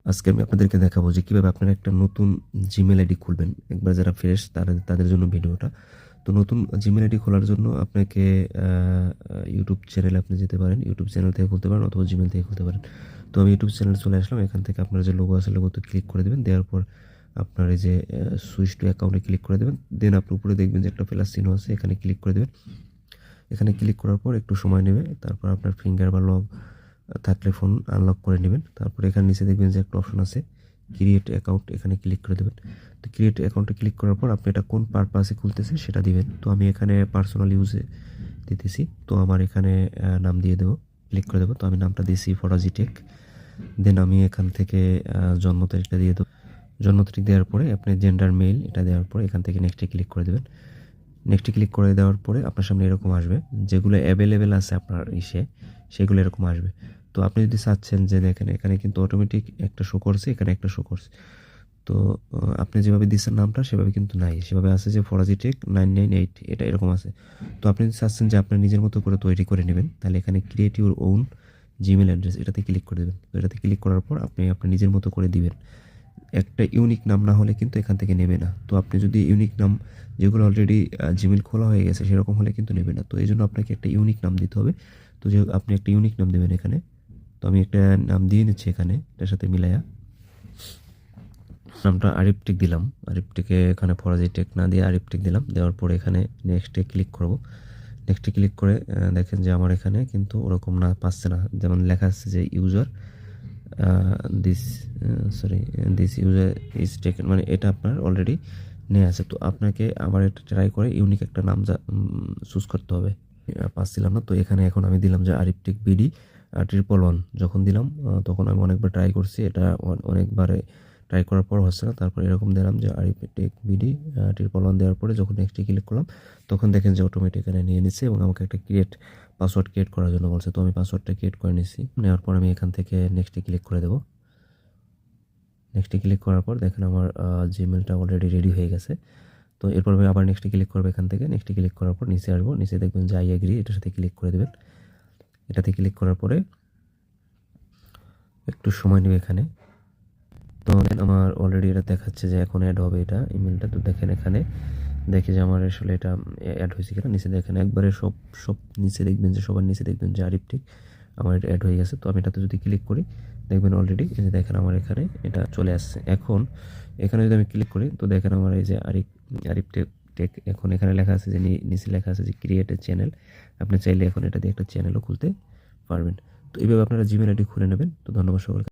আজকে আমি আপনাদেরকে দেখাবো যে কীভাবে আপনারা একটা নতুন জিমেল আইডি খুলবেন। একবার যারা ফ্রেশ তাদের জন্য ভিডিওটা। তো নতুন জিমেল আইডি খোলার জন্য আপনাকে ইউটিউব চ্যানেলে আপনি যেতে পারেন। ইউটিউব চ্যানেল থেকে খুলতে পারেন অথবা জিমেল থেকে খুলতে পারেন। তো আমি ইউটিউব চ্যানেলে চলে আসলাম। এখান থেকে আপনার যে লোগো আছে লোগোতে ক্লিক করে দেবেন। দেওয়ার পর আপনার এই যে সুইচ টু অ্যাকাউন্টে ক্লিক করে দেবেন। দেন আপনি উপরে দেখবেন যে একটা প্লাস চিহ্ন আছে, এখানে ক্লিক করে দেবেন। এখানে ক্লিক করার পর একটু সময় নেবে। তারপর আপনার ফিঙ্গার বা লক থাকলে ফোন আনলক করে নেবেন। তারপর এখানে নিচে দেখবেন যে একটা অপশন আছে ক্রিয়েট অ্যাকাউন্ট, এখানে ক্লিক করে দেবেন। তো ক্রিয়েট অ্যাকাউন্টে ক্লিক করার পর আপনি এটা কোন পারপাসে খুলতেছেন সেটা দিবেন। তো আমি এখানে পার্সোনাল ইউজে দিতেছি, তো আমার এখানে নাম দিয়ে দেবো, ক্লিক করে দেবো। তো আমি নামটা দিয়েছি ফরাজি টেক। দেন আমি এখান থেকে জন্ম তারিখটা দিয়ে দেবো। জন্ম তারিখ দেওয়ার পরে আপনি জেন্ডার মেল এটা দেওয়ার পরে এখান থেকে নেক্সটে ক্লিক করে দেবেন। নেক্সটে ক্লিক করে দেওয়ার পরে আপনার সামনে এরকম আসবে, যেগুলো অ্যাভেলেবেল আছে আপনার সেগুলো এরকম আসবে। তো আপনি যদি চাচ্ছেন যে দেখেন এখানে কিন্তু অটোমেটিক একটা শো করছে, এখানে একটা শো করছে। তো আপনি যেভাবে দিচ্ছেন নামটা সেভাবে কিন্তু নাই, সেভাবে আছে যে ফরাজি টেক 998 এটা এরকম আছে। তো আপনি যদি চাচ্ছেন যে আপনার নিজের মতো করে তৈরি করে নেবেন, তাহলে এখানে create your own Gmail address এটাতে ক্লিক করে দেবেন। তো এটাতে ক্লিক করার পর আপনি আপনার নিজের মতো করে দিবেন। একটা ইউনিক নাম না হলে কিন্তু এখান থেকে নেবে না। তো আপনি যদি ইউনিক নাম যেগুলো অলরেডি জিমেল খোলা হয়ে গেছে সেরকম হলে কিন্তু নেবে না। তো এই জন্য আপনাকে একটা ইউনিক নাম দিতে হবে। তো যে আপনি একটা ইউনিক নাম দেবেন এখানে। তো আমি একটা নাম দিয়ে নিচ্ছি এখানে, এটার সাথে মিলাইয়া নামটা আরিফ টেক দিলাম। আরিফ টেকে এখানে ফরাজি টেক না দিয়ে আরিফ টেক দিলাম। দেওয়ার পরে এখানে নেক্সটে ক্লিক করব। নেক্সটে ক্লিক করে দেখেন যে আমার এখানে কিন্তু ওরকম না পাচ্ছে না, যেমন লেখা আছে যে user this this user is taken, মানে এটা আপনার অলরেডি নেওয়া আছে। তো আপনাকে আবার এটা ট্রাই করে ইউনিক একটা নাম চুজ করতে হবে। পাচ্ছিলাম না, তো এখানে এখন আমি দিলাম যে আরিফ টেক বিডি 111। যখন দিলাম তখন আমি অনেকবার ট্রাই করছি, এটা অনেকবারে ট্রাই করার পর হচ্ছে না। তারপর এরকম দিলাম যে আরিফ টেক বিডি 111 দেওয়ার পরে যখন নেক্সটে ক্লিক করলাম তখন দেখেন যে অটোমেটিক এখানে নিয়ে নিচ্ছে এবং আমাকে একটা পাসওয়ার্ড ক্রিয়েট করার জন্য বলছে। তো আমি পাসওয়ার্ডটা ক্রিয়েট করে নিচ্ছি। নেওয়ার পর আমি এখান থেকে নেক্সটে ক্লিক করে দেবো। নেক্সটে ক্লিক করার পর দেখেন আমার জিমেলটা অলরেডি রেডি হয়ে গেছে। তো এরপর আমি আবার নেক্সটে ক্লিক করবো। এখান থেকে নেক্সটে ক্লিক করার পর নিচে আসবো, নিচে দেখবেন যে আই এগ্রি এটার সাথে ক্লিক করে দেবেন। এটাতে ক্লিক করার পরে একটু সময় নেবে এখানে। তো আমার অলরেডি এটা দেখাচ্ছে যে এখন অ্যাড হবে এটা ইমেলটা। তো দেখেন এখানে দেখি যে আমার আসলে এটা অ্যাড হয়েছে কিনা। নিচে দেখেন একবারে সব নিচে দেখবেন যে সবার নিচে দেখবেন যে আরিফ টেক আমার এটা অ্যাড হয়ে গেছে। তো আমি এটাতে যদি ক্লিক করি দেখবেন অলরেডি দেখেন আমার এখানে এটা চলে আসছে। এখন এখানে যদি আমি ক্লিক করি তো দেখেন আমার এই যে আরিফ টেক এখন এখানে লেখা আছে যে নিচে লেখা আছে যে ক্রিয়েট এ চ্যানেল। আপনি চাইলে এখন এটা দিয়ে একটা চ্যানেলও খুলতে পারবেন। তো এইভাবে আপনারা জিমেল আইডি খুলে নেবেন। তো ধন্যবাদ সকলকে।